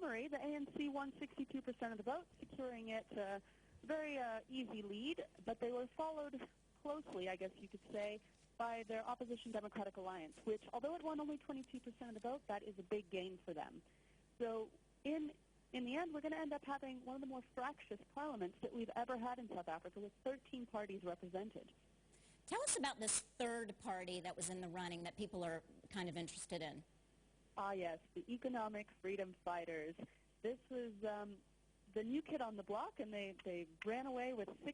summary, the ANC won 62% of the vote, securing it a very easy lead, but they were followed closely, I guess you could say, by their opposition Democratic Alliance, which, although it won only 22% of the vote, that is a big gain for them. So in the end, we're going to end up having one of the more fractious parliaments that we've ever had in South Africa, with 13 parties represented. Tell us about this third party that was in the running that people are kind of interested in. Ah, yes, the Economic Freedom Fighters. This was the new kid on the block, and they ran away with 6%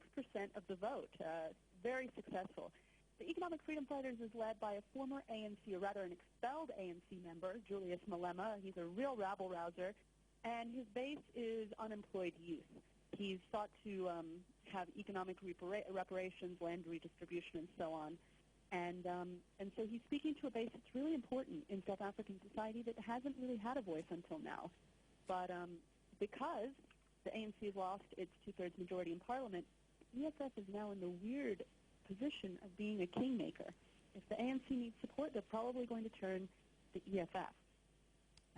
of the vote. Very successful. The Economic Freedom Fighters is led by a former ANC, or rather an expelled ANC member, Julius Malema. He's a real rabble-rouser, and his base is unemployed youth. He's sought to have economic reparations, land redistribution, and so on. And so he's speaking to a base that's really important in South African society that hasn't really had a voice until now. But because the ANC has lost its two-thirds majority in Parliament, EFF is now in the weird position of being a kingmaker. If the ANC needs support, they're probably going to turn to EFF.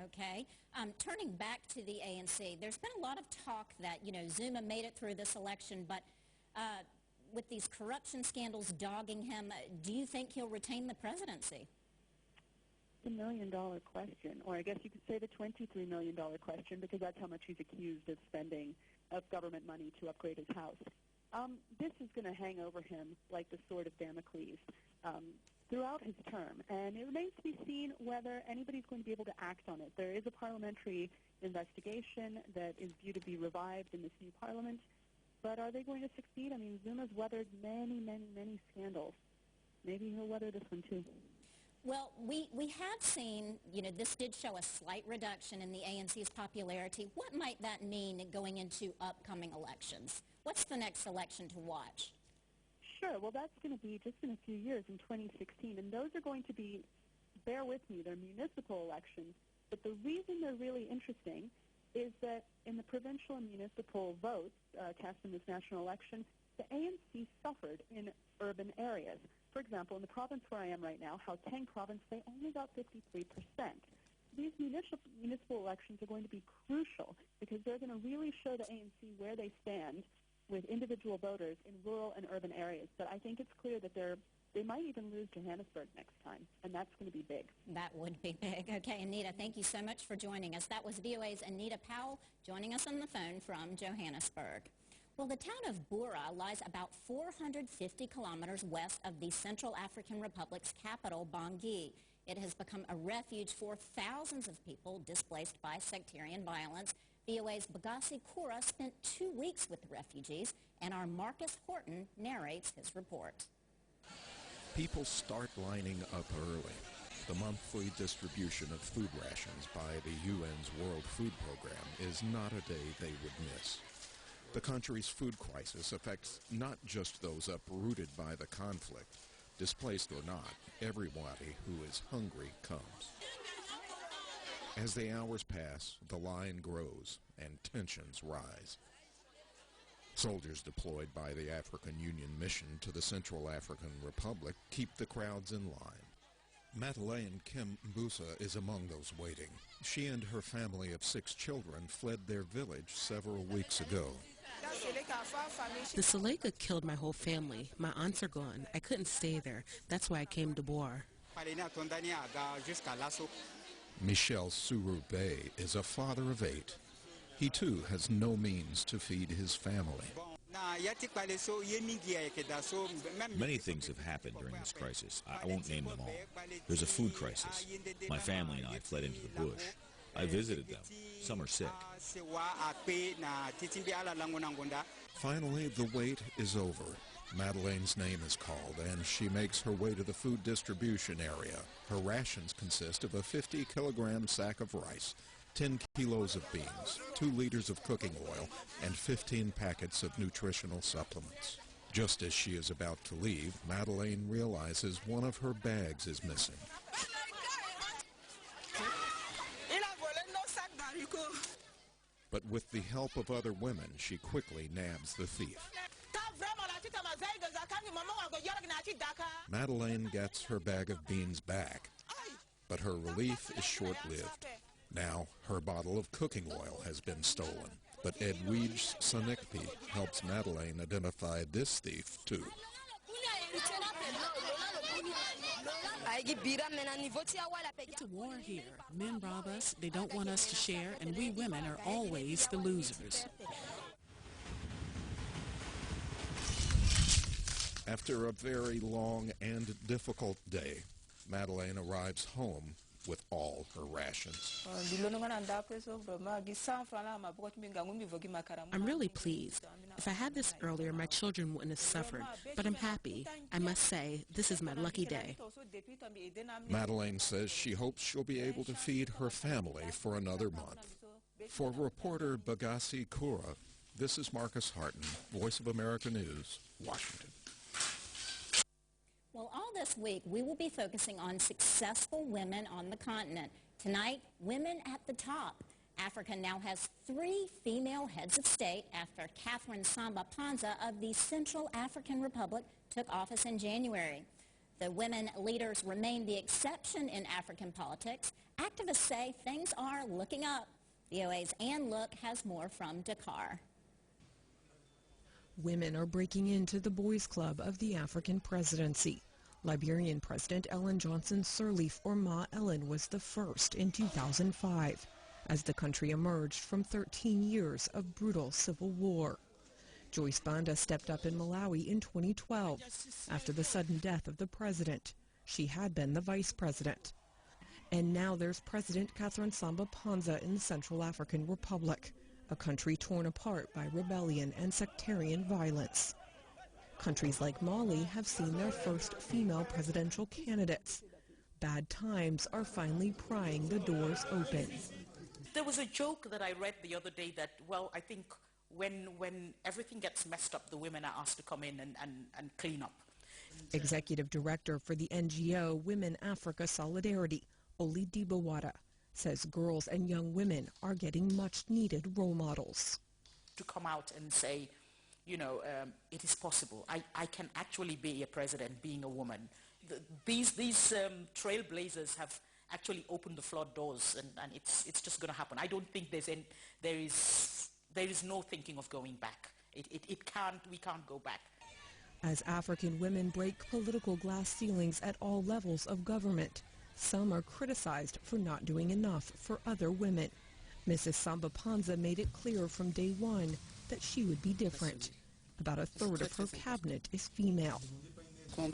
Okay. Turning back to the ANC, there's been a lot of talk that, Zuma made it through this election, but with these corruption scandals dogging him, do you think he'll retain the presidency? The million-dollar question, or I guess you could say the $23 million question, because that's how much he's accused of spending of government money to upgrade his house. This is going to hang over him like the sword of Damocles throughout his term, and it remains to be seen whether anybody's going to be able to act on it. There is a parliamentary investigation that is due to be revived in this new parliament, but are they going to succeed? I mean, Zuma's weathered many, many, many scandals. Maybe he'll weather this one too. Well, we have seen, this did show a slight reduction in the ANC's popularity. What might that mean going into upcoming elections? What's the next election to watch? Sure. Well, that's going to be just in a few years, in 2016, and those are going to be, bear with me, they're municipal elections. But the reason they're really interesting is that in the provincial and municipal votes cast in this national election, the ANC suffered in urban areas. For example, in the province where I am right now, Gauteng province, they only got 53%. These municipal elections are going to be crucial because they're going to really show the ANC where they stand with individual voters in rural and urban areas. But I think it's clear that they might even lose Johannesburg next time, and that's going to be big. That would be big. Okay, Anita, thank you so much for joining us. That was VOA's Anita Powell joining us on the phone from Johannesburg. Well, the town of Bura lies about 450 kilometers west of the Central African Republic's capital, Bangui. It has become a refuge for thousands of people displaced by sectarian violence. VOA's Bagasi Kura spent 2 weeks with the refugees, and our Marcus Horton narrates his report. People start lining up early. The monthly distribution of food rations by the UN's World Food Program is not a day they would miss. The country's food crisis affects not just those uprooted by the conflict. Displaced or not, everybody who is hungry comes. As the hours pass, the line grows and tensions rise. Soldiers deployed by the African Union Mission to the Central African Republic keep the crowds in line. Madeleine Kim Mbusa is among those waiting. She and her family of 6 children fled their village several weeks ago. The Seleka killed my whole family. My aunts are gone. I couldn't stay there. That's why I came to Bor. Michel Surube is a father of 8. He too has no means to feed his family. Many things have happened during this crisis. I won't name them all. There's a food crisis. My family and I fled into the bush. I visited them. Some are sick. Finally, the wait is over. Madeleine's name is called, and she makes her way to the food distribution area. Her rations consist of a 50-kilogram sack of rice, 10 kilos of beans, 2 liters of cooking oil, and 15 packets of nutritional supplements. Just as she is about to leave, Madeleine realizes one of her bags is missing. But with the help of other women, she quickly nabs the thief. Madeleine gets her bag of beans back, but her relief is short-lived. Now her bottle of cooking oil has been stolen. But Edwige Sanekpi helps Madeleine identify this thief, too. It's a war here. Men rob us, they don't want us to share, and we women are always the losers. After a very long and difficult day, Madeleine arrives home with all her rations. I'm really pleased. If I had this earlier, my children wouldn't have suffered, but I'm happy. I must say, this is my lucky day. Madeleine says she hopes she'll be able to feed her family for another month. For reporter Bagasi Kura, this is Marcus Harton, Voice of America News, Washington. Well, all this week, we will be focusing on successful women on the continent. Tonight, women at the top. Africa now has 3 female heads of state after Catherine Samba Panza of the Central African Republic took office in January. The women leaders remain the exception in African politics. Activists say things are looking up. VOA's Ann Look has more from Dakar. Women are breaking into the boys' club of the African presidency. Liberian President Ellen Johnson Sirleaf, or Ma Ellen, was the first in 2005 as the country emerged from 13 years of brutal civil war. Joyce Banda stepped up in Malawi in 2012 after the sudden death of the president. She had been the vice president. And now there's President Catherine Samba Panza in the Central African Republic, a country torn apart by rebellion and sectarian violence. Countries like Mali have seen their first female presidential candidates. Bad times are finally prying the doors open. There was a joke that I read the other day that, well, I think when everything gets messed up, the women are asked to come in and clean up. Executive Director for the NGO Women Africa Solidarity, Oli Dibawada, says girls and young women are getting much-needed role models. To come out and say, you know, it is possible. I can actually be a president being a woman. These trailblazers have actually opened the flood doors, and it's just going to happen. I don't think there is no thinking of going back. We can't go back. As African women break political glass ceilings at all levels of government, some are criticized for not doing enough for other women. Mrs. Samba Panza made it clear from day one that she would be different. About a third of her cabinet is female. I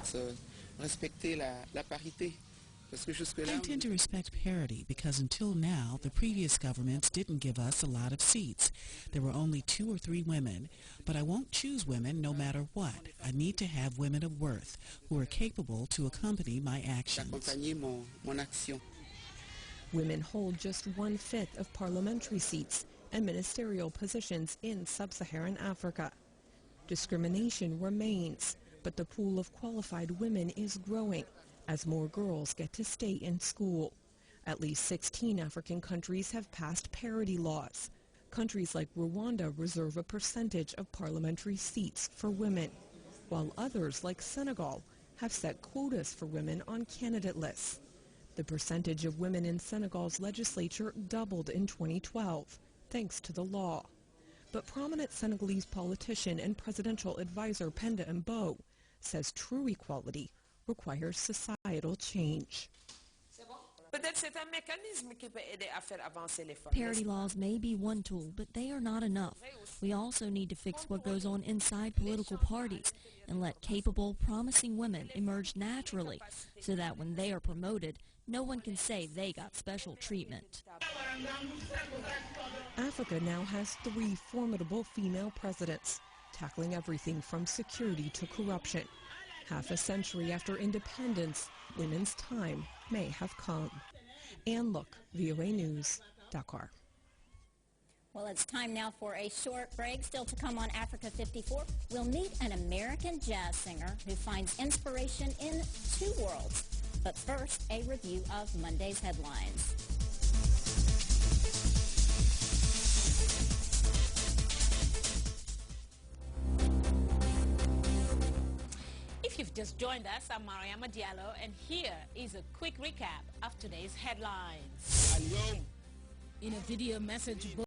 intend to respect parity because until now, the previous governments didn't give us a lot of seats. There were only 2 or 3 women, but I won't choose women no matter what. I need to have women of worth who are capable to accompany my actions. Women hold just 1/5 of parliamentary seats and ministerial positions in sub-Saharan Africa. Discrimination remains, but the pool of qualified women is growing as more girls get to stay in school. At least 16 African countries have passed parity laws. Countries like Rwanda reserve a percentage of parliamentary seats for women, while others like Senegal have set quotas for women on candidate lists. The percentage of women in Senegal's legislature doubled in 2012, thanks to the law. But prominent Senegalese politician and presidential advisor Penda Mbow says true equality requires societal change. Parity laws may be one tool, but they are not enough. We also need to fix what goes on inside political parties and let capable, promising women emerge naturally so that when they are promoted, no one can say they got special treatment. Africa now has 3 formidable female presidents, tackling everything from security to corruption. Half a century after independence, women's time may have come. Ann Look, VOA News, Dakar. Well, it's time now for a short break. Still to come on Africa 54, we'll meet an American jazz singer who finds inspiration in 2 worlds. But first, a review of Monday's headlines. If you've just joined us, I'm Mariama Diallo, and here is a quick recap of today's headlines. In a video message